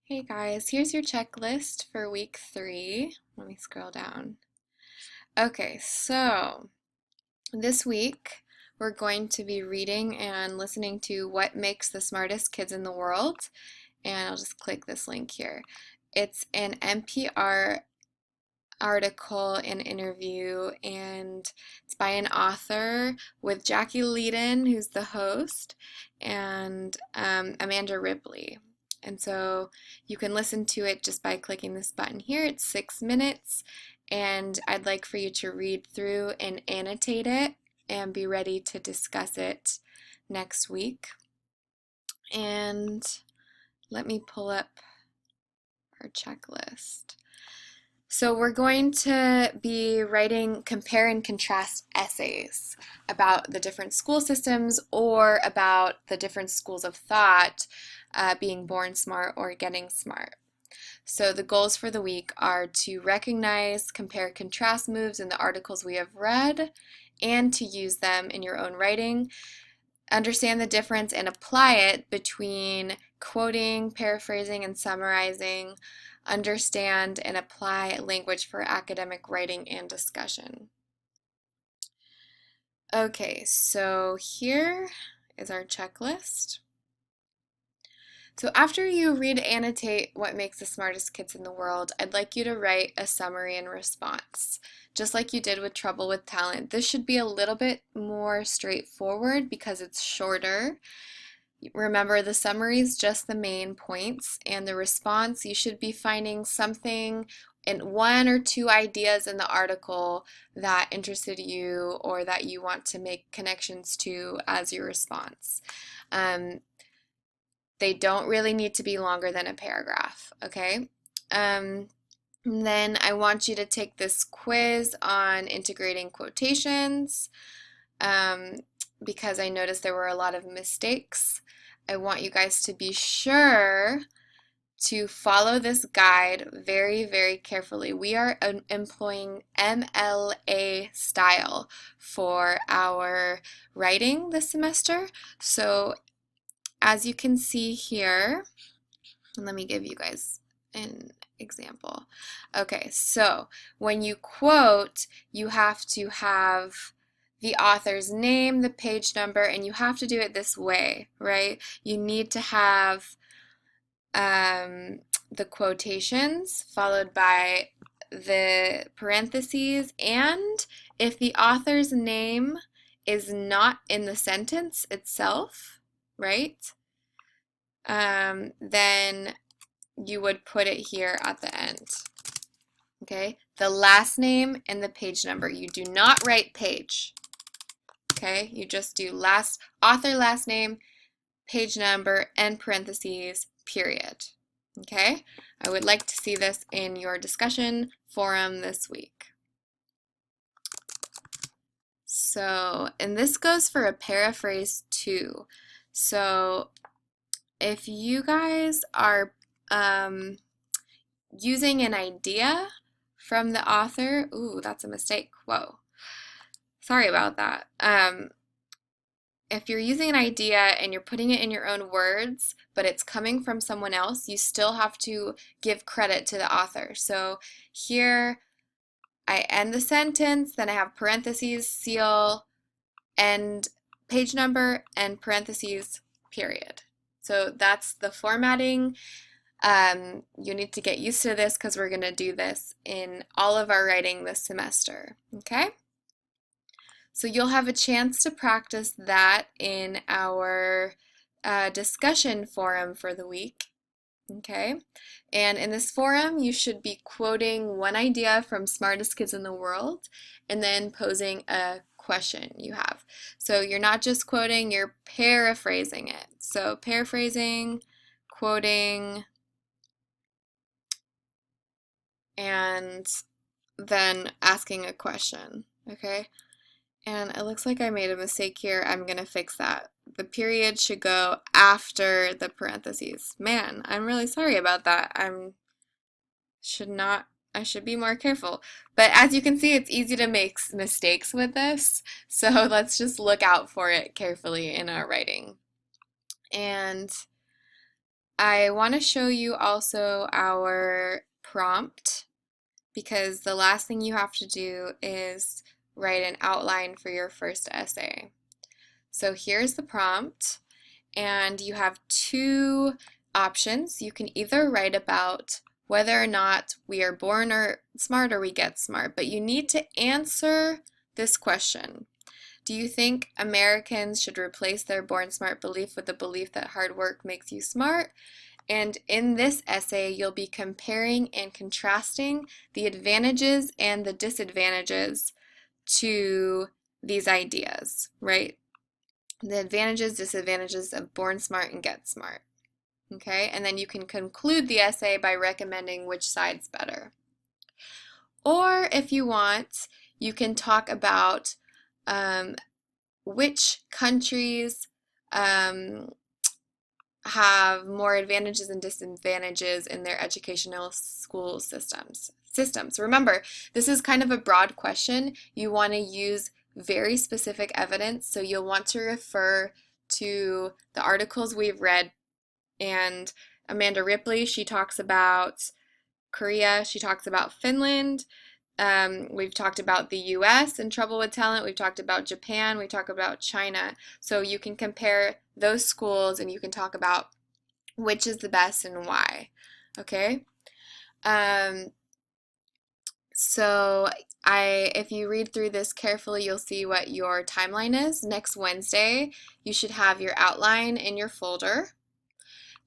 Hey guys, here's your checklist for week 3. Let me scroll down. Okay, so this week we're going to be reading and listening to What Makes the Smartest Kids in the World. And I'll just click this link here. It's an NPR article and interview, and it's by an author with Jackie Leedon, who's the host, and Amanda Ripley. And so you can listen to it just by clicking this button here. It's 6 minutes, and I'd like for you to read through and annotate it and be ready to discuss it next week. And let me pull up our checklist. So we're going to be writing compare and contrast essays about the different school systems or about the different schools of thought, being born smart or getting smart. So the goals for the week are to recognize compare contrast moves in the articles we have read and to use them in your own writing. Understand the difference and apply it between quoting, paraphrasing, and summarizing. Understand and apply language for academic writing and discussion. Okay, so here is our checklist. So after you read and annotate What Makes the Smartest Kids in the World, I'd like you to write a summary and response. Just like you did with Trouble with Talent, this should be a little bit more straightforward because it's shorter. Remember, the summary is just the main points, and the response, you should be finding something in 1 or 2 ideas in the article that interested you or that you want to make connections to as your response. They don't really need to be longer than a paragraph, okay? Then I want you to take this quiz on integrating quotations because I noticed there were a lot of mistakes. I want you guys to be sure to follow this guide very, very carefully. We are employing MLA style for our writing this semester. So as you can see here, and let me give you guys an example. Okay, so when you quote, you have to have the author's name, the page number, and you have to do it this way, right? You need to have the quotations followed by the parentheses, and if the author's name is not in the sentence itself, right, then you would put it here at the end. Okay, the last name and the page number. You do not write page. Okay, you just do author last name, page number, and parentheses, period. Okay, I would like to see this in your discussion forum this week. So, and this goes for a paraphrase too. So, if you guys are using an idea from the author, ooh, that's a mistake. Whoa, sorry about that. If you're using an idea and you're putting it in your own words, but it's coming from someone else, you still have to give credit to the author. So here I end the sentence, then I have parentheses, seal, end page number, and parentheses, period. So that's the formatting. You need to get used to this because we're going to do this in all of our writing this semester, okay? So you'll have a chance to practice that in our discussion forum for the week, okay? And in this forum, you should be quoting one idea from Smartest Kids in the World and then posing a question you have. So you're not just quoting, you're paraphrasing it. So paraphrasing, quoting, and then asking a question, okay? And it looks like I made a mistake here. I'm going to fix that. The period should go after the parentheses. Man, I'm really sorry about that. I should be more careful. But as you can see, it's easy to make mistakes with this. So let's just look out for it carefully in our writing. And I want to show you also our prompt because the last thing you have to do is write an outline for your first essay. So here's the prompt, and you have two options. You can either write about whether or not we are born or smart or we get smart, but you need to answer this question. Do you think Americans should replace their born smart belief with the belief that hard work makes you smart? And in this essay, you'll be comparing and contrasting the advantages and the disadvantages to these ideas, right? The advantages, disadvantages of born smart and get smart. Okay, and then you can conclude the essay by recommending which side's better. Or if you want, you can talk about which countries have more advantages and disadvantages in their educational school systems. Remember, this is kind of a broad question. You want to use very specific evidence, so you'll want to refer to the articles we've read. And Amanda Ripley, she talks about Korea, she talks about Finland. We've talked about the US and trouble with talent. We've talked about Japan. We talk about China. So you can compare those schools and you can talk about which is the best and why. Okay? So if you read through this carefully, you'll see what your timeline is. Next Wednesday, you should have your outline in your folder.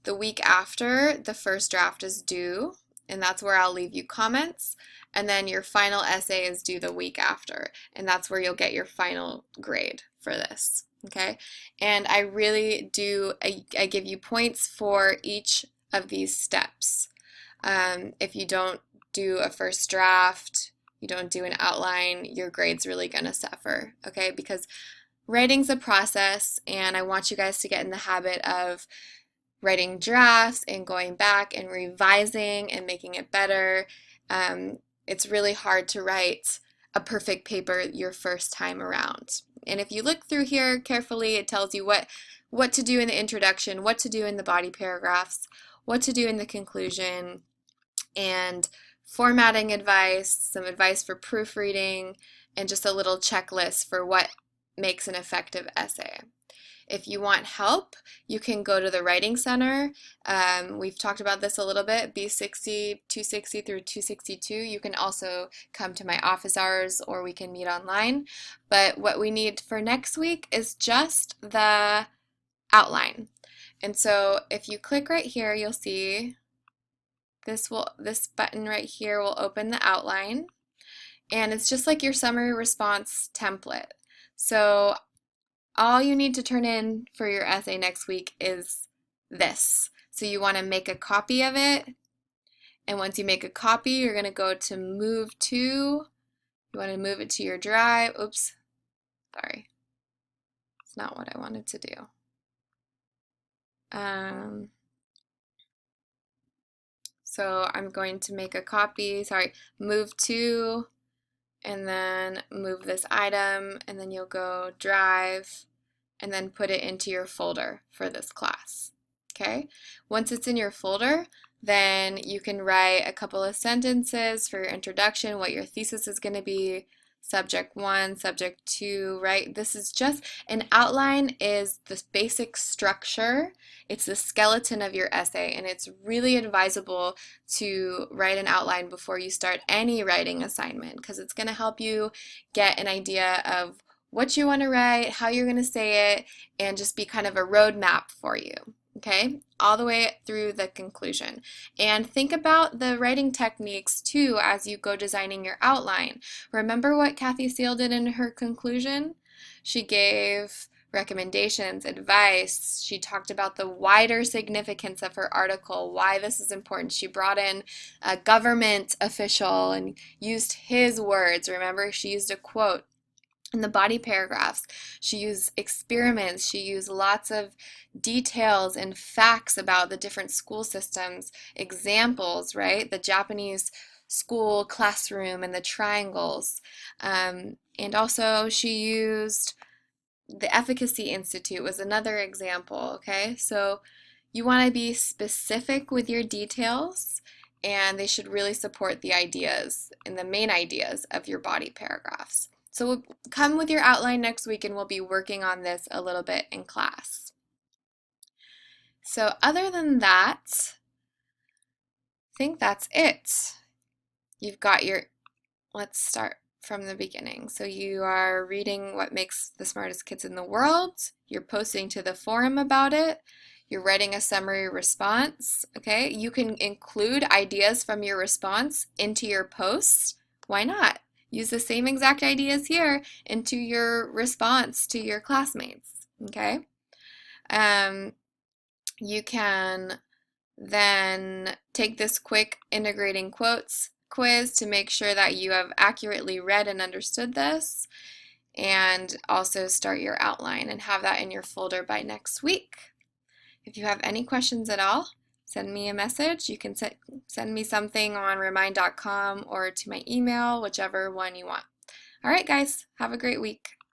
The week after, the first draft is due, and that's where I'll leave you comments. And then your final essay is due the week after, and that's where you'll get your final grade for this. Okay? And I really do, I give you points for each of these steps. If you don't do a first draft, you don't do an outline, your grade's really gonna suffer, okay? Because writing's a process, and I want you guys to get in the habit of writing drafts and going back and revising and making it better. It's really hard to write a perfect paper your first time around. And if you look through here carefully, it tells you what to do in the introduction, what to do in the body paragraphs, what to do in the conclusion, and formatting advice, some advice for proofreading, and just a little checklist for what makes an effective essay. If you want help, you can go to the Writing Center. We've talked about this a little bit, B60, 260 through 262. You can also come to my office hours or we can meet online. But what we need for next week is just the outline. And so if you click right here, you'll see this button right here will open the outline. And it's just like your summary response template. So all you need to turn in for your essay next week is this. So you want to make a copy of it, and once you make a copy, you're going to go to move to, you want to move it to your drive. Oops, sorry, it's not what I wanted to do. So I'm going to make a copy, move to, and then move this item, and then you'll go drive, and then put it into your folder for this class. Okay? Once it's in your folder, then you can write a couple of sentences for your introduction, what your thesis is going to be, subject 1, subject 2, right? This is just, an outline is the basic structure. It's the skeleton of your essay, and it's really advisable to write an outline before you start any writing assignment because it's going to help you get an idea of what you want to write, how you're going to say it, and just be kind of a roadmap for you. Okay, all the way through the conclusion. And think about the writing techniques too as you go designing your outline. Remember what Kathy Seal did in her conclusion? She gave recommendations, advice. She talked about the wider significance of her article, why this is important. She brought in a government official and used his words. Remember, she used a quote. In the body paragraphs, she used experiments, she used lots of details and facts about the different school systems, examples, right? The Japanese school classroom and the triangles. And also she used the Efficacy Institute was another example, okay? So You want to be specific with your details, and they should really support the ideas and the main ideas of your body paragraphs. So we'll come with your outline next week and we'll be working on this a little bit in class. So other than that, I think that's it. You've got your, let's start from the beginning. So you are reading What Makes the Smartest Kids in the World. You're posting to the forum about it. You're writing a summary response, okay? You can include ideas from your response into your post. Why not? Use the same exact ideas here into your response to your classmates, okay? You can then take this quick integrating quotes quiz to make sure that you have accurately read and understood this, and also start your outline and have that in your folder by next week. If you have any questions at all, send me a message. You can send me something on remind.com or to my email, whichever one you want. All right, guys, have a great week.